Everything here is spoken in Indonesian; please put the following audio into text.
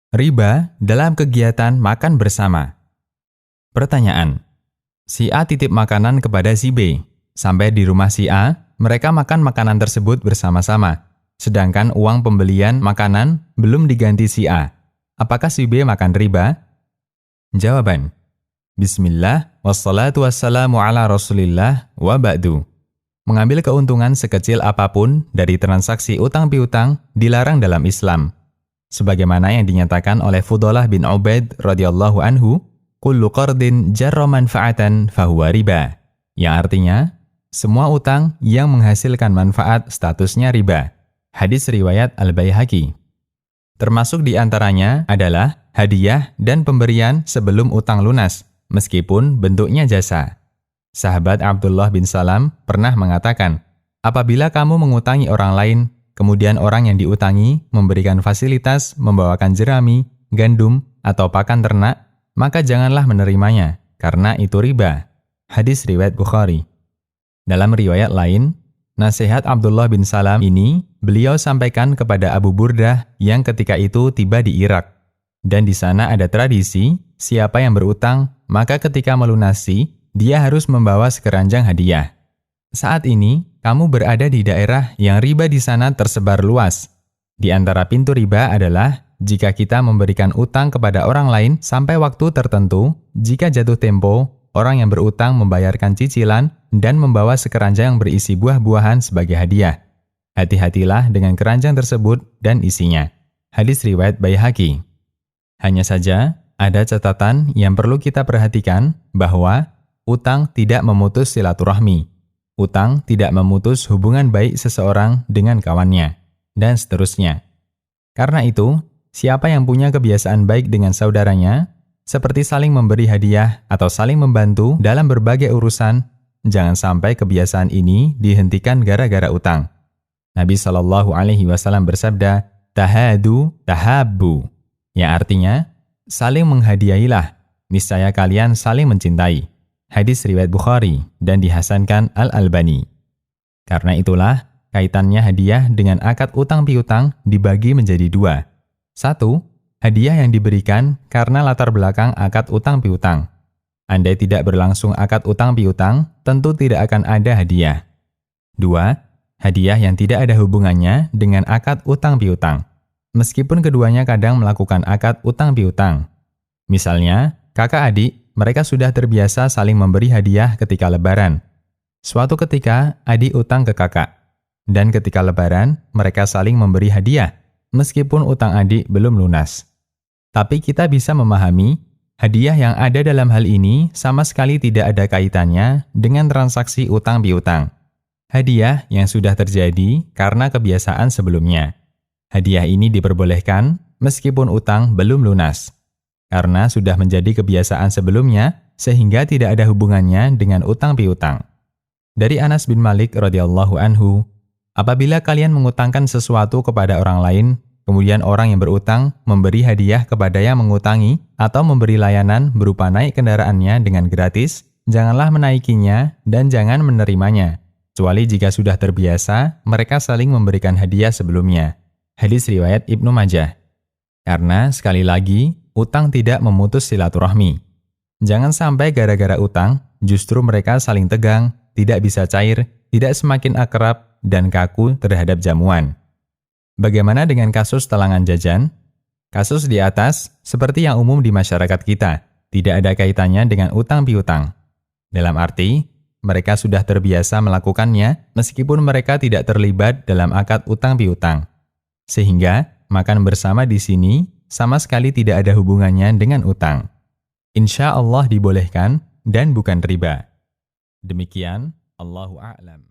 Riba dalam kegiatan makan bersama. Pertanyaan. Si A titip makanan kepada si B. Sampai di rumah si A, mereka makan makanan tersebut bersama-sama. Sedangkan uang pembelian makanan belum diganti si A. Apakah si B makan riba? Jawaban. Bismillah, wassalatu wassalamu ala rasulillah, wa ba'du. Mengambil keuntungan sekecil apapun dari transaksi utang piutang dilarang dalam Islam. Sebagaimana yang dinyatakan oleh Fudalah bin Ubaid radhiyallahu anhu, kullu qardin jarra manfa'atan fahuwa riba. Yang artinya, semua utang yang menghasilkan manfaat statusnya riba. Hadis riwayat Al-Baihaqi. Termasuk di antaranya adalah hadiah dan pemberian sebelum utang lunas, meskipun bentuknya jasa. Sahabat Abdullah bin Salam pernah mengatakan, apabila kamu mengutangi orang lain, kemudian orang yang diutangi memberikan fasilitas membawakan jerami, gandum, atau pakan ternak, maka janganlah menerimanya, karena itu riba. Hadis riwayat Bukhari. Dalam riwayat lain, nasihat Abdullah bin Salam ini beliau sampaikan kepada Abu Burdah yang ketika itu tiba di Irak. Dan di sana ada tradisi, siapa yang berutang, maka ketika melunasi, dia harus membawa sekeranjang hadiah. Saat ini, kamu berada di daerah yang riba di sana tersebar luas. Di antara pintu riba adalah jika kita memberikan utang kepada orang lain sampai waktu tertentu, jika jatuh tempo, orang yang berutang membayarkan cicilan dan membawa sekeranjang berisi buah-buahan sebagai hadiah. Hati-hatilah dengan keranjang tersebut dan isinya. Hadis riwayat Baihaqi. Hanya saja, ada catatan yang perlu kita perhatikan bahwa utang tidak memutus silaturahmi. Utang tidak memutus hubungan baik seseorang dengan kawannya, dan seterusnya. Karena itu, siapa yang punya kebiasaan baik dengan saudaranya, seperti saling memberi hadiah atau saling membantu dalam berbagai urusan, jangan sampai kebiasaan ini dihentikan gara-gara utang. Nabi SAW bersabda, tahadu tahabbu, yang artinya, saling menghadiahilah, niscaya kalian saling mencintai. Hadis riwayat Bukhari dan dihasankan Al-Albani. Karena itulah, kaitannya hadiah dengan akad utang piutang dibagi menjadi dua. Satu, hadiah yang diberikan karena latar belakang akad utang piutang. Andai tidak berlangsung akad utang piutang, tentu tidak akan ada hadiah. Dua, hadiah yang tidak ada hubungannya dengan akad utang piutang. Meskipun keduanya kadang melakukan akad utang piutang. Misalnya, kakak adik, mereka sudah terbiasa saling memberi hadiah ketika lebaran. Suatu ketika, adik utang ke kakak. Dan ketika lebaran, mereka saling memberi hadiah, meskipun utang adik belum lunas. Tapi kita bisa memahami, hadiah yang ada dalam hal ini sama sekali tidak ada kaitannya dengan transaksi utang piutang. Hadiah yang sudah terjadi karena kebiasaan sebelumnya. Hadiah ini diperbolehkan meskipun utang belum lunas. Karena sudah menjadi kebiasaan sebelumnya, sehingga tidak ada hubungannya dengan utang piutang. Dari Anas bin Malik radhiyallahu anhu, apabila kalian mengutangkan sesuatu kepada orang lain, kemudian orang yang berutang memberi hadiah kepada yang mengutangi atau memberi layanan berupa naik kendaraannya dengan gratis, janganlah menaikinya dan jangan menerimanya, kecuali jika sudah terbiasa mereka saling memberikan hadiah sebelumnya. Hadis riwayat Ibnu Majah. Karena sekali lagi, utang tidak memutus silaturahmi. Jangan sampai gara-gara utang, justru mereka saling tegang, tidak bisa cair, tidak semakin akrab, dan kaku terhadap jamuan. Bagaimana dengan kasus talangan jajan? Kasus di atas, seperti yang umum di masyarakat kita, tidak ada kaitannya dengan utang piutang. Dalam arti, mereka sudah terbiasa melakukannya meskipun mereka tidak terlibat dalam akad utang piutang. Sehingga, makan bersama di sini sama sekali tidak ada hubungannya dengan utang. Insya Allah dibolehkan dan bukan riba. Demikian, Allahu a'lam.